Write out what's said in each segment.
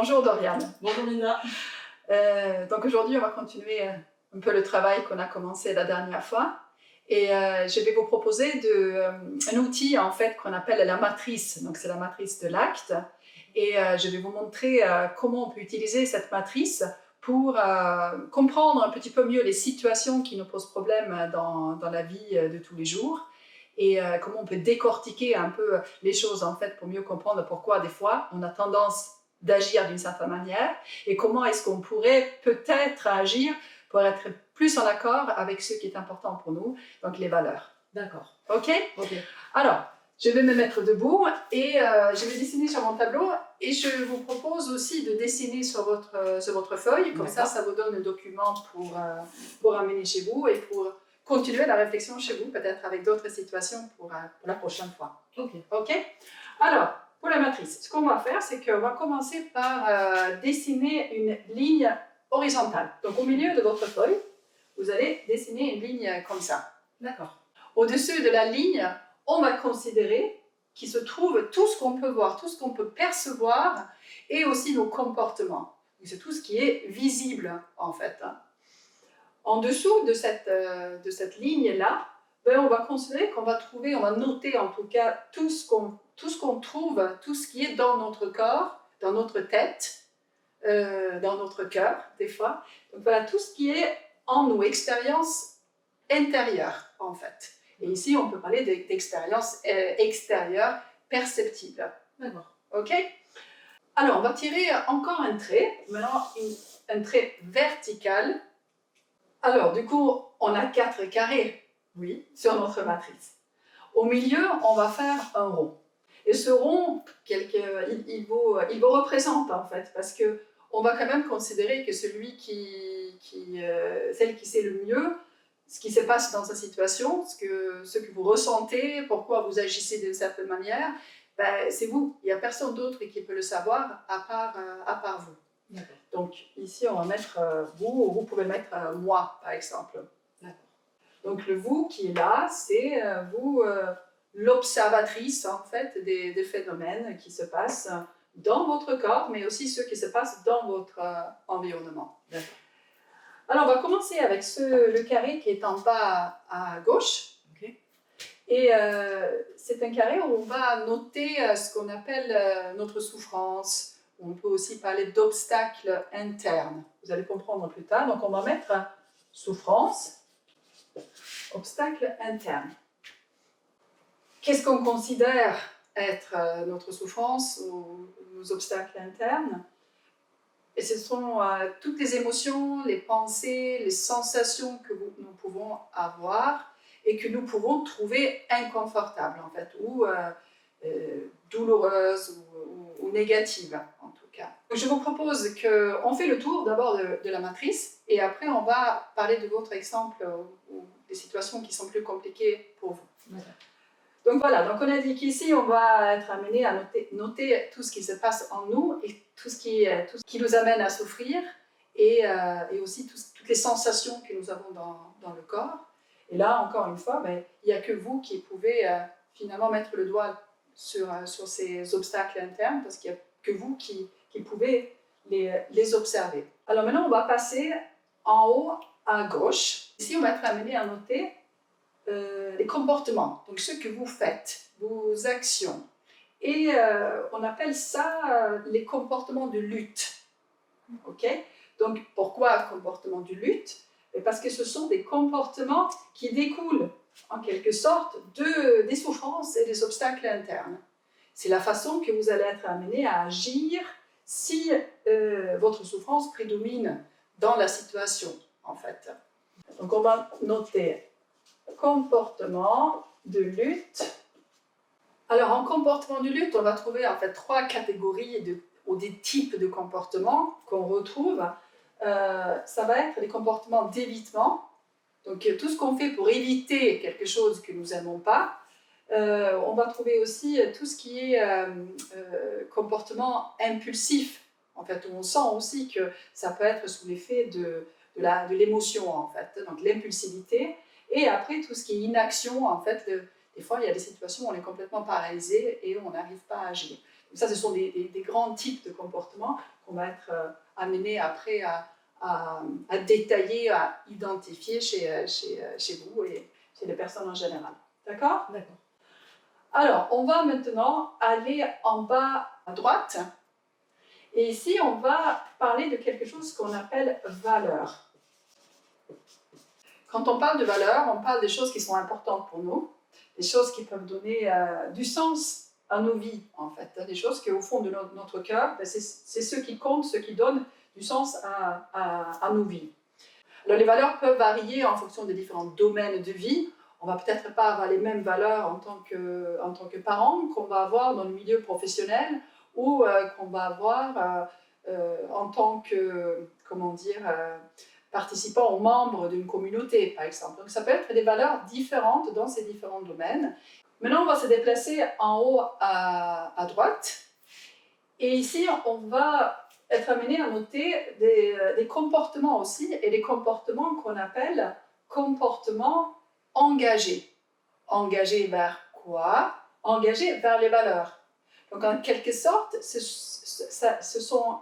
Bonjour Doriane. Bonjour Linda. Donc aujourd'hui, on va continuer un peu le travail qu'on a commencé la dernière fois. Et je vais vous proposer un outil en fait qu'on appelle la matrice. Donc c'est la matrice de l'acte. Et je vais vous montrer comment on peut utiliser cette matrice pour comprendre un petit peu mieux les situations qui nous posent problème dans la vie de tous les jours. Et comment on peut décortiquer un peu les choses en fait pour mieux comprendre pourquoi des fois on a tendance d'agir d'une certaine manière et comment est-ce qu'on pourrait peut-être agir pour être plus en accord avec ce qui est important pour nous, donc les valeurs. D'accord. Ok? Ok. Alors, je vais me mettre debout et je vais dessiner sur mon tableau et je vous propose aussi de dessiner sur votre feuille, comme ça vous donne un document pour amener chez vous et pour continuer la réflexion chez vous, peut-être avec d'autres situations pour la prochaine fois. Ok. Ok? Alors, pour la matrice, ce qu'on va faire, c'est qu'on va commencer par dessiner une ligne horizontale. Donc, au milieu de votre feuille, vous allez dessiner une ligne comme ça. D'accord. Au-dessus de la ligne, on va considérer qu'il se trouve tout ce qu'on peut voir, tout ce qu'on peut percevoir et aussi nos comportements. C'est tout ce qui est visible, en fait. En dessous de cette ligne-là, on va considérer qu'on va trouver, on va noter en tout cas tout ce qu'on trouve, tout ce qui est dans notre corps, dans notre tête, dans notre cœur, des fois. Donc voilà, tout ce qui est en nous, expérience intérieure, en fait. Et ici, on peut parler d'expérience extérieure perceptible. D'accord. Ok? Alors, on va tirer encore un trait, maintenant un trait vertical. Alors, du coup, on a 4 carrés, oui, sur notre matrice. Au milieu, on va faire un rond. Et ce rond, il vous représente en fait, parce que on va quand même considérer que celle qui sait le mieux ce qui se passe dans sa situation, ce que vous ressentez, pourquoi vous agissez d'une certaine manière, c'est vous. Il n'y a personne d'autre qui peut le savoir à part vous. Donc ici, on va mettre vous, ou vous pouvez mettre moi, par exemple. Donc le vous qui est là, c'est vous, l'observatrice en fait des phénomènes qui se passent dans votre corps, mais aussi ceux qui se passent dans votre environnement. Alors on va commencer avec le carré qui est en bas à gauche. Okay. Et c'est un carré où on va noter ce qu'on appelle notre souffrance. On peut aussi parler d'obstacles internes. Vous allez comprendre plus tard. Donc on va mettre souffrance, obstacle interne. Qu'est-ce qu'on considère être notre souffrance ou nos obstacles internes? Et ce sont toutes les émotions, les pensées, les sensations que nous pouvons avoir et que nous pouvons trouver inconfortables en fait, ou douloureuses ou négatives en tout cas. Donc, je vous propose qu'on fait le tour d'abord de la matrice et après on va parler de votre exemple ou des situations qui sont plus compliquées pour vous. Donc voilà, donc on a dit qu'ici on va être amené à noter tout ce qui se passe en nous et tout ce qui nous amène à souffrir et aussi toutes les sensations que nous avons dans le corps. Et là, encore une fois, il n'y a que vous qui pouvez finalement mettre le doigt sur ces obstacles internes parce qu'il n'y a que vous qui pouvez les observer. Alors maintenant, on va passer en haut à gauche. Ici, on va être amené à noter les comportements, donc ce que vous faites, vos actions. Et on appelle ça les comportements de lutte. Ok? Donc pourquoi comportements de lutte? Parce que ce sont des comportements qui découlent en quelque sorte des souffrances et des obstacles internes. C'est la façon que vous allez être amené à agir si votre souffrance prédomine dans la situation, en fait. Donc on va noter comportement de lutte. Alors en comportement de lutte, on va trouver en fait 3 catégories ou des types de comportements qu'on retrouve. Ça va être les comportements d'évitement, donc tout ce qu'on fait pour éviter quelque chose que nous n'aimons pas. On va trouver aussi tout ce qui est comportement impulsif, en fait, où on sent aussi que ça peut être sous l'effet de l'émotion, en fait, donc l'impulsivité. Et après, tout ce qui est inaction, en fait, Des fois, il y a des situations où on est complètement paralysé et on n'arrive pas à agir. Donc ça, ce sont des grands types de comportements qu'on va être amené après à détailler, à identifier chez vous et chez les personnes en général. D'accord? D'accord. Alors, on va maintenant aller en bas à droite. Et ici, on va parler de quelque chose qu'on appelle valeur. Quand on parle de valeur, on parle des choses qui sont importantes pour nous, des choses qui peuvent donner du sens à nos vies, en fait. Des choses qui, au fond de notre cœur, c'est ce qui compte, ce qui donne du sens à nos vies. Alors, les valeurs peuvent varier en fonction des différents domaines de vie. On va peut-être pas avoir les mêmes valeurs en tant que parents qu'on va avoir dans le milieu professionnel ou qu'on va avoir en tant que, participant ou membre d'une communauté, par exemple. Donc ça peut être des valeurs différentes dans ces différents domaines. Maintenant, on va se déplacer en haut à droite. Et ici, on va être amené à noter des comportements aussi, et des comportements qu'on appelle comportements engagés. Engagés vers quoi? Engagés vers les valeurs. Donc en quelque sorte, ce sont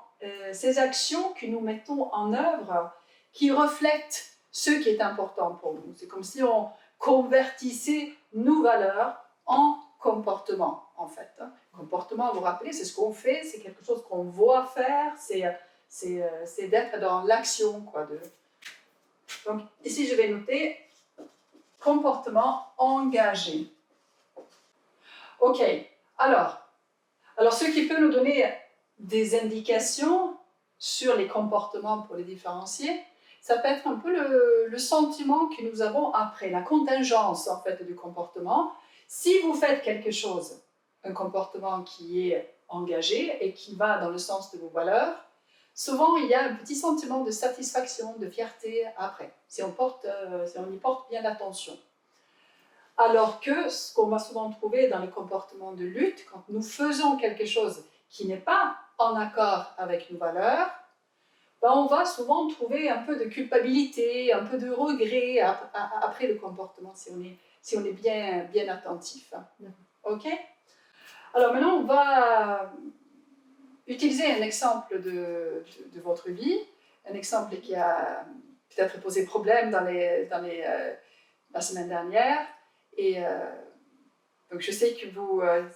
ces actions que nous mettons en œuvre qui reflètent ce qui est important pour nous. C'est comme si on convertissait nos valeurs en comportement, en fait. Comportement, vous vous rappelez, c'est ce qu'on fait, c'est quelque chose qu'on voit faire, c'est d'être dans l'action, quoi. Donc ici, je vais noter comportement engagé. Ok, alors ce qui peut nous donner des indications sur les comportements pour les différencier, ça peut être un peu le sentiment que nous avons après, la contingence en fait du comportement. Si vous faites quelque chose, un comportement qui est engagé et qui va dans le sens de vos valeurs, souvent il y a un petit sentiment de satisfaction, de fierté après, si on y porte bien attention. Alors que ce qu'on va souvent trouver dans les comportements de lutte, quand nous faisons quelque chose qui n'est pas en accord avec nos valeurs, on va souvent trouver un peu de culpabilité, un peu de regret après le comportement, si on est bien attentif. Ok? Alors maintenant, on va utiliser un exemple de votre vie, un exemple qui a peut-être posé problème dans la semaine dernière. Et donc je sais que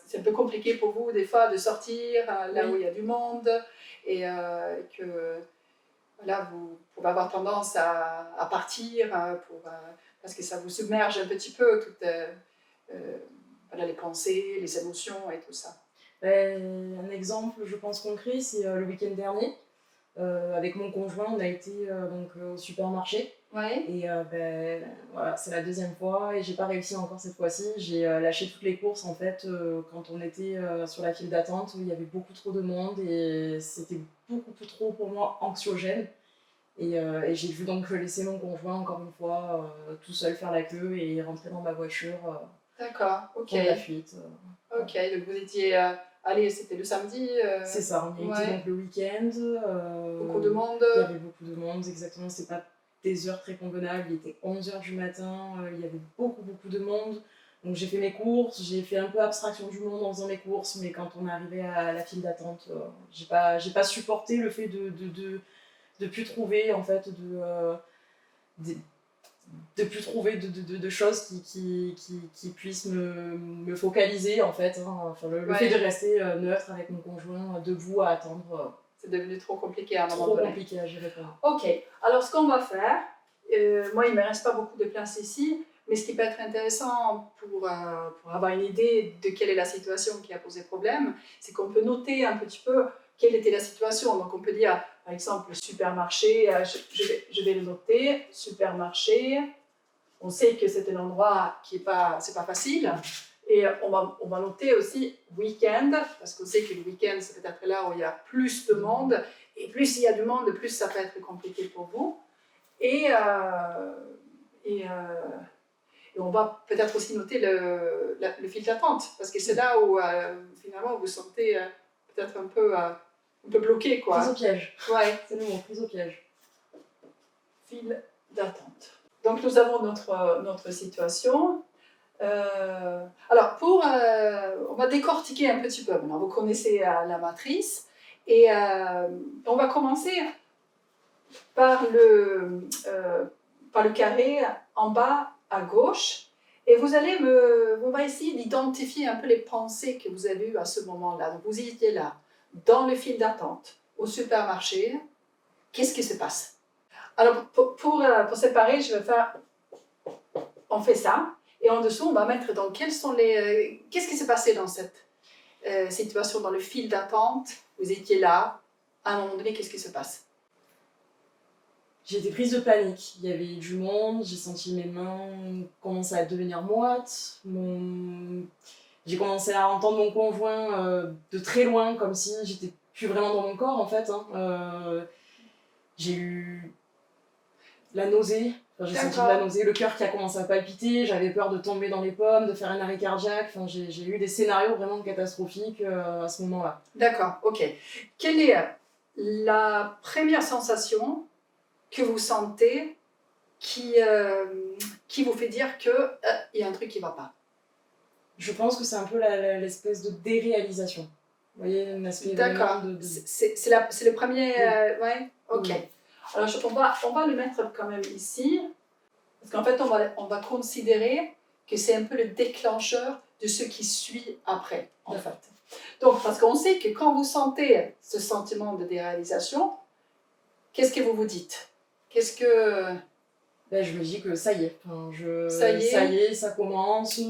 c'est un peu compliqué pour vous des fois de sortir là où il y a du monde et que voilà, vous pouvez avoir tendance à partir parce que ça vous submerge un petit peu toutes les pensées, les émotions et tout ça. Un exemple, je pense, concret, c'est le week-end dernier. Avec mon conjoint, on a été au supermarché. Ouais. Et voilà, c'est la deuxième fois et j'ai pas réussi encore cette fois-ci. J'ai lâché toutes les courses en fait quand on était sur la file d'attente où il y avait beaucoup trop de monde et c'était beaucoup trop pour moi anxiogène. Et j'ai dû donc laisser mon conjoint encore une fois tout seul faire la queue et rentrer dans ma voiture. D'accord, ok. Pour la fuite. Ok, donc vous étiez allez, c'était le samedi. C'est ça, on y a été donc le week-end. Beaucoup de monde. Il y avait beaucoup de monde, exactement. C'est pas des heures très convenables. Il était 11h du matin. Il y avait beaucoup de monde. Donc j'ai fait mes courses. J'ai fait un peu abstraction du monde en faisant mes courses. Mais quand on est arrivé à la file d'attente, j'ai pas supporté le fait de plus trouver en fait de plus trouver de choses qui puissent me focaliser en fait. Enfin, le fait de rester neutre avec mon conjoint, debout à attendre. C'est devenu trop compliqué à un moment donné. Trop compliqué à gérer. Ok, alors ce qu'on va faire, moi il ne me reste pas beaucoup de place ici, mais ce qui peut être intéressant pour avoir une idée de quelle est la situation qui a posé problème, c'est qu'on peut noter un petit peu quelle était la situation. Donc on peut dire, par exemple, supermarché, je vais le noter, supermarché, on sait que c'est un endroit qui c'est pas facile, et on va noter aussi week-end, parce qu'on sait que le week-end c'est peut-être là où il y a plus de monde, et plus il y a du monde, plus ça peut être compliqué pour vous. Et on va peut-être aussi noter le fil d'attente, parce que c'est là où finalement vous vous sentez peut-être un peu bloqué, quoi. Prise au piège. Ouais. C'est le mot, prise au piège. Fil d'attente. Donc nous avons notre situation. Alors, on va décortiquer un petit peu. Maintenant, vous connaissez la matrice et on va commencer par le carré en bas à gauche. Et on va essayer d'identifier un peu les pensées que vous avez eues à ce moment-là. Donc, vous étiez là, dans le file d'attente, au supermarché. Qu'est-ce qui se passe? Alors, pour séparer, on fait ça. Et en dessous, on va mettre dans qu'est-ce qui s'est passé dans cette situation, dans le fil d'attente? Vous étiez là, à un moment donné, qu'est-ce qui se passe? J'ai été prise de panique. Il y avait du monde, j'ai senti mes mains commencer à devenir moites. J'ai commencé à entendre mon conjoint de très loin, comme si j'étais plus vraiment dans mon corps en fait. J'ai eu la nausée. Enfin, j'ai senti de la nausée, le cœur qui a commencé à palpiter, j'avais peur de tomber dans les pommes, de faire un arrêt cardiaque. Enfin, j'ai eu des scénarios vraiment catastrophiques à ce moment-là. D'accord, ok. Quelle est la première sensation que vous sentez qui vous fait dire qu'il y a un truc qui ne va pas? Je pense que c'est un peu l'espèce de déréalisation. Vous voyez, une espèce D'accord, c'est le premier... ouais, ok. Oui. Alors, on va le mettre quand même ici, parce qu'en fait, on va considérer que c'est un peu le déclencheur de ce qui suit après, en fait. Donc, parce qu'on sait que quand vous sentez ce sentiment de déréalisation, qu'est-ce que vous vous dites? Ben, je me dis que ça y est. Enfin, Ça y est, ça commence,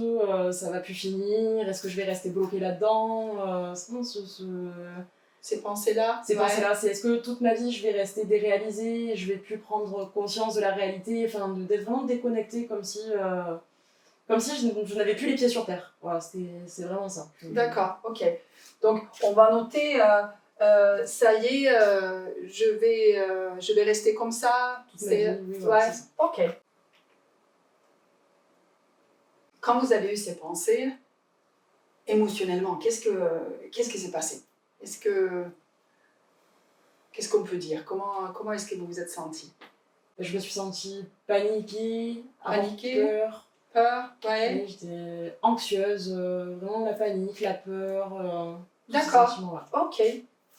ça va plus finir, est-ce que je vais rester bloquée là-dedans ces pensées-là? Ces pensées-là, c'est est-ce que toute ma vie je vais rester déréalisée, je vais plus prendre conscience de la réalité, enfin d'être vraiment déconnectée comme si je n'avais plus les pieds sur terre. Voilà, c'est vraiment ça. D'accord, ok. Donc on va noter, ça y est, je vais rester comme ça. Toute ma vie, oui, voilà, ouais, c'est ça. ok. Quand vous avez eu ces pensées, émotionnellement, qu'est-ce qui s'est passé? Qu'est-ce qu'on peut dire? Comment est-ce que vous vous êtes senti? Je me suis sentie paniquée, peur. Peur, ouais. Oui, j'étais anxieuse, vraiment la panique, la peur. D'accord, ok,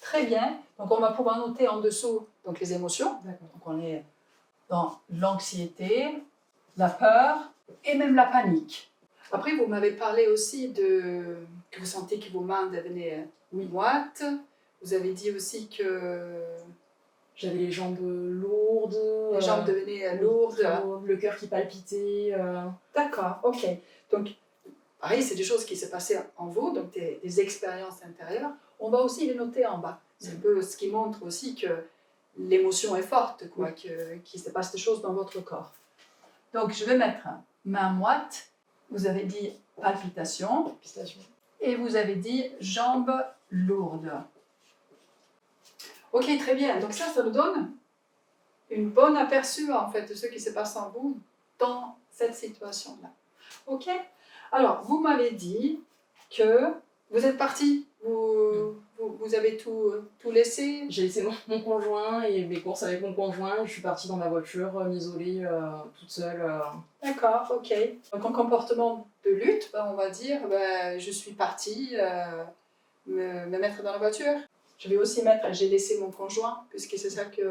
très bien. Donc on va pouvoir noter en dessous donc, les émotions. D'accord. Donc on est dans l'anxiété, la peur et même la panique. Après, vous m'avez parlé aussi que vous sentez que vos mains devenaient moites. Vous avez dit aussi que... J'avais les jambes lourdes. Les jambes devenaient lourdes. Le cœur qui palpitait. D'accord, ok. Donc, pareil, c'est des choses qui se passaient en vous, donc des expériences intérieures. On va aussi les noter en bas. C'est un peu ce qui montre aussi que l'émotion est forte, quoi, qu'il se passe des choses dans votre corps. Donc, je vais mettre main moite. Vous avez dit palpitation. Et vous avez dit jambes lourdes. Ok, très bien. Donc ça nous donne une bonne aperçu, en fait, de ce qui se passe en vous dans cette situation-là. Ok? Alors, vous m'avez dit que vous êtes parti, vous avez tout laissé. J'ai laissé mon conjoint et mes courses avec mon conjoint. Je suis partie dans ma voiture, m'isoler toute seule. D'accord, ok. Donc en comportement de lutte, on va dire, je suis partie me mettre dans la voiture. Je vais aussi mettre, j'ai laissé mon conjoint, puisque c'est ça que,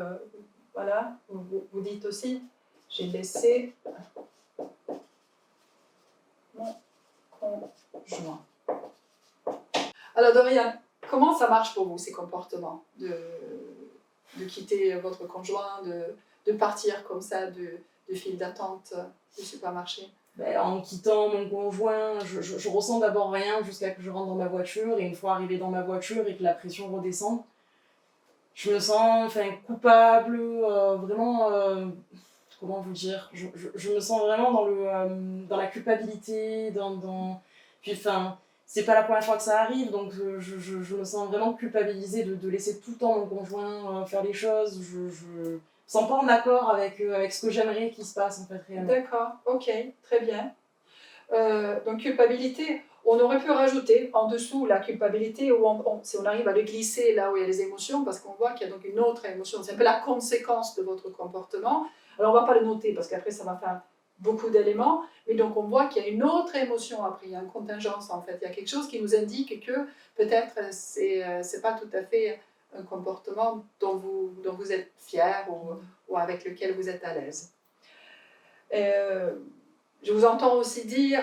voilà, vous dites aussi. J'ai laissé mon conjoint. Alors Dorian, comment ça marche pour vous ces comportements de quitter votre conjoint, de partir comme ça de file d'attente du supermarché? En quittant mon conjoint, je ressens d'abord rien jusqu'à que je rentre dans ma voiture, et une fois arrivée dans ma voiture et que la pression redescend, je me sens coupable, vraiment, comment vous dire, je me sens vraiment dans la culpabilité, puis c'est pas la première fois que ça arrive, donc je me sens vraiment culpabilisée de laisser tout le temps mon conjoint faire les choses. Je me sens pas en accord avec ce que j'aimerais qu'il se passe en fait réellement. D'accord, ok, très bien. Donc culpabilité, on aurait pu rajouter en dessous la culpabilité où si on arrive à le glisser là où il y a les émotions, parce qu'on voit qu'il y a donc une autre émotion, c'est un peu la conséquence de votre comportement. Alors on ne va pas le noter parce qu'après ça va faire beaucoup d'éléments, mais donc on voit qu'il y a une autre émotion après, il y a une contingence en fait, il y a quelque chose qui nous indique que peut-être c'est pas tout à fait un comportement dont vous êtes fier ou avec lequel vous êtes à l'aise. Je vous entends aussi dire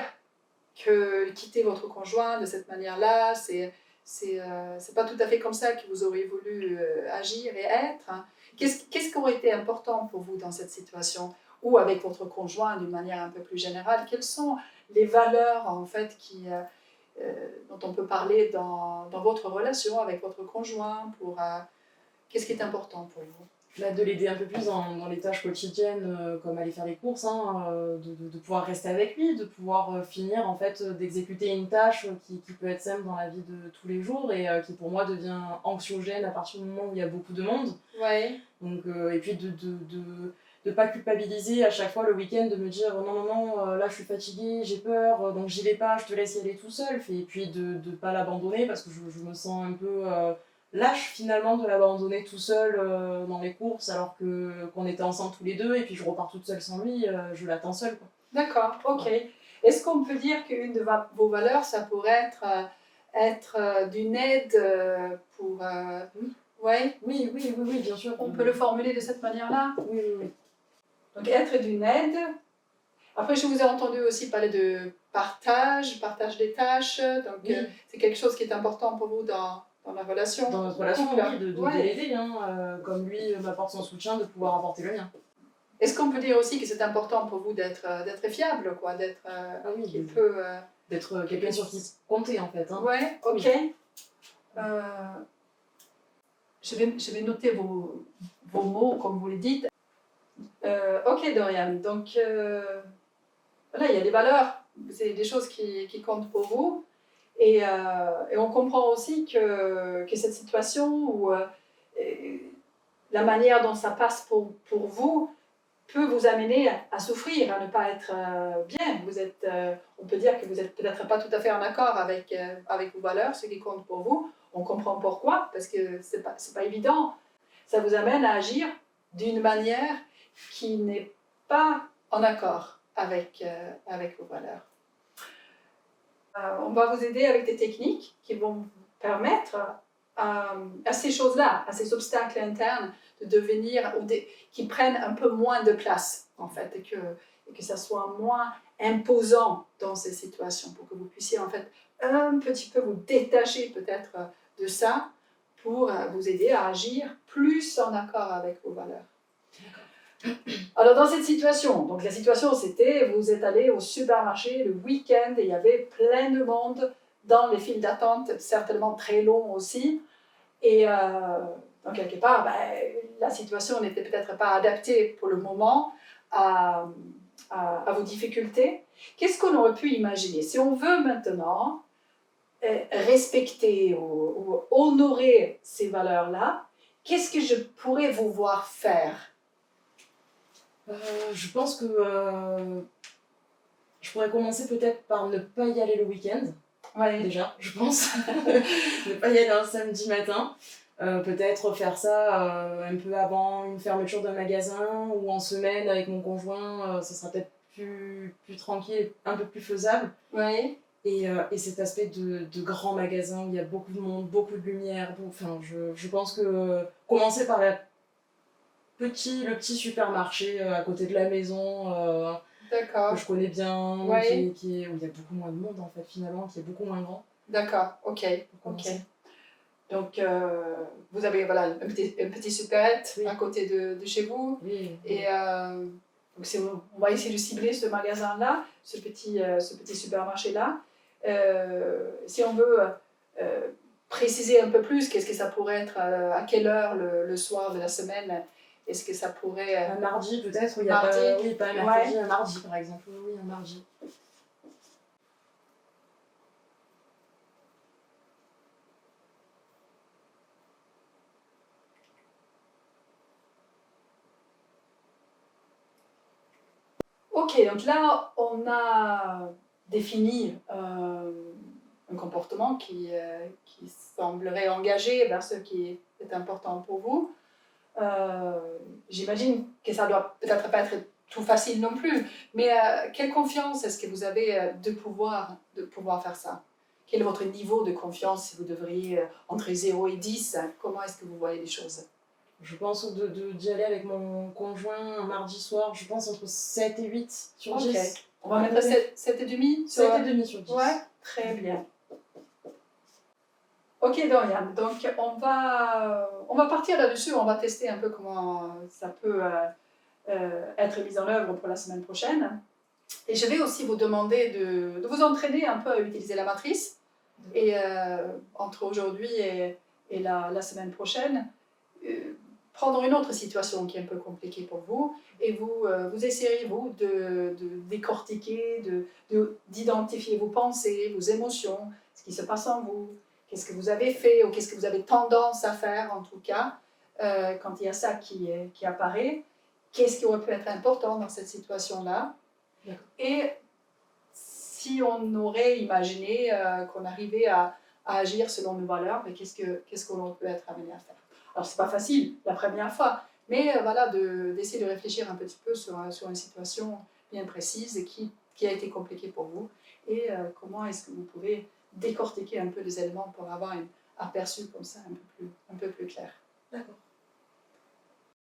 que quitter votre conjoint de cette manière-là, c'est pas tout à fait comme ça que vous auriez voulu agir et être. Hein. Qu'est-ce qui aurait été important pour vous dans cette situation ou avec votre conjoint d'une manière un peu plus générale? Quelles sont les valeurs en fait dont on peut parler dans votre relation avec votre conjoint qu'est-ce qui est important pour vous? De l'aider un peu plus dans les tâches quotidiennes, comme aller faire les courses, hein, de pouvoir rester avec lui, de pouvoir finir en fait d'exécuter une tâche qui peut être simple dans la vie de tous les jours et qui pour moi devient anxiogène à partir du moment où il y a beaucoup de monde. Ouais. Donc, et puis de pas culpabiliser à chaque fois le week-end, de me dire non, là je suis fatiguée, j'ai peur, donc j'y vais pas, je te laisse y aller tout seul. Et puis de pas l'abandonner parce que je me sens un peu lâche finalement de l'abandonner tout seul dans les courses alors qu'on était ensemble tous les deux et puis je repars toute seule sans lui, je l'attends seule. D'accord, ok. Ouais. Est-ce qu'on peut dire qu'une de vos valeurs, ça pourrait être d'une aide pour... Oui. Ouais. Oui, bien sûr. On peut le formuler de cette manière-là? Oui. Donc être d'une aide. Après, je vous ai entendu aussi parler de partage des tâches. Donc oui. C'est quelque chose qui est important pour vous dans la relation. Dans notre relation, oui, de l'aider, hein, comme lui m'apporte son soutien, de pouvoir apporter le mien. Est-ce qu'on peut dire aussi que c'est important pour vous d'être fiable, quoi, d'être d'être quelqu'un sur qui compter en fait. Hein. Ouais, ok. Oui. Je vais noter vos mots comme vous les dites. Ok Dorian, donc voilà, il y a des valeurs, c'est des choses qui comptent pour vous. Et on comprend aussi que cette situation où la manière dont ça passe pour vous peut vous amener à souffrir, à ne pas être bien. On peut dire que vous n'êtes peut-être pas tout à fait en accord avec vos valeurs, ce qui compte pour vous. On comprend pourquoi, parce que c'est pas évident. Ça vous amène à agir d'une manière qui n'est pas en accord avec vos valeurs. On va vous aider avec des techniques qui vont vous permettre à ces choses-là, à ces obstacles internes, de devenir, qui prennent un peu moins de place, en fait, et que ça soit moins imposant dans ces situations, pour que vous puissiez, en fait, un petit peu vous détacher peut-être de ça, pour vous aider à agir plus en accord avec vos valeurs. Alors dans cette situation, donc la situation c'était, vous êtes allé au supermarché le week-end et il y avait plein de monde dans les files d'attente, certainement très longs aussi. Et donc quelque part, la situation n'était peut-être pas adaptée pour le moment à vos difficultés. Qu'est-ce qu'on aurait pu imaginer? Si on veut maintenant respecter ou honorer ces valeurs-là, qu'est-ce que je pourrais vous voir faire? Je pense que je pourrais commencer peut-être par ne pas y aller le week-end. Ouais. Déjà, je pense. Ne pas y aller un samedi matin. Peut-être faire ça un peu avant une fermeture d'un magasin ou en semaine avec mon conjoint, ça sera peut-être plus tranquille, un peu plus faisable. Ouais. Et cet aspect de grand magasin où il y a beaucoup de monde, beaucoup de lumière. Enfin, je pense que commencer par le petit supermarché à côté de la maison que je connais bien, ouais. où il y a beaucoup moins de monde en fait finalement, qui est beaucoup moins grand. D'accord, ok. Donc vous avez voilà, un petit supérette oui. À côté de chez vous. Oui. Et donc on va essayer de cibler ce magasin-là, ce petit supermarché-là. Si on veut préciser un peu plus, qu'est-ce que ça pourrait être, à quelle heure le soir de la semaine? Est-ce que ça pourrait... Un mardi peut-être, il y a mardi. Pas un mercredi, ouais. Un mardi par exemple. Oui, un mardi. Ok, donc là, on a défini un comportement qui semblerait engagé vers ce qui est important pour vous. J'imagine que ça doit peut-être pas être tout facile non plus. Mais quelle confiance est-ce que vous avez de pouvoir faire ça? Quel est votre niveau de confiance si vous devriez, entre 0 et 10, comment est-ce que vous voyez les choses? Je pense d'y aller avec mon conjoint un mardi soir, je pense entre 7 et 8 sur Ok. 10. On va mettre 7,5 sur... 7 et demi sur 10. Ouais, très bien. Ok Dorian, donc on va partir là-dessus, on va tester un peu comment ça peut être mis en œuvre pour la semaine prochaine. Et je vais aussi vous demander de vous entraîner un peu à utiliser la matrice. Et entre aujourd'hui et la semaine prochaine, prendre une autre situation qui est un peu compliquée pour vous et vous essayerez, vous, de décortiquer, d'identifier vos pensées, vos émotions, ce qui se passe en vous, qu'est-ce que vous avez fait ou qu'est-ce que vous avez tendance à faire en tout cas, quand il y a ça qui apparaît, qu'est-ce qui aurait pu être important dans cette situation-là. Et si on aurait imaginé qu'on arrivait à agir selon nos valeurs, mais qu'est-ce qu'on peut être amené à faire. Alors, c'est pas facile la première fois, mais voilà, d'essayer de réfléchir un petit peu sur une situation bien précise qui a été compliquée pour vous et comment est-ce que vous pouvez décortiquer un peu les éléments pour avoir un aperçu comme ça un peu plus clair. D'accord.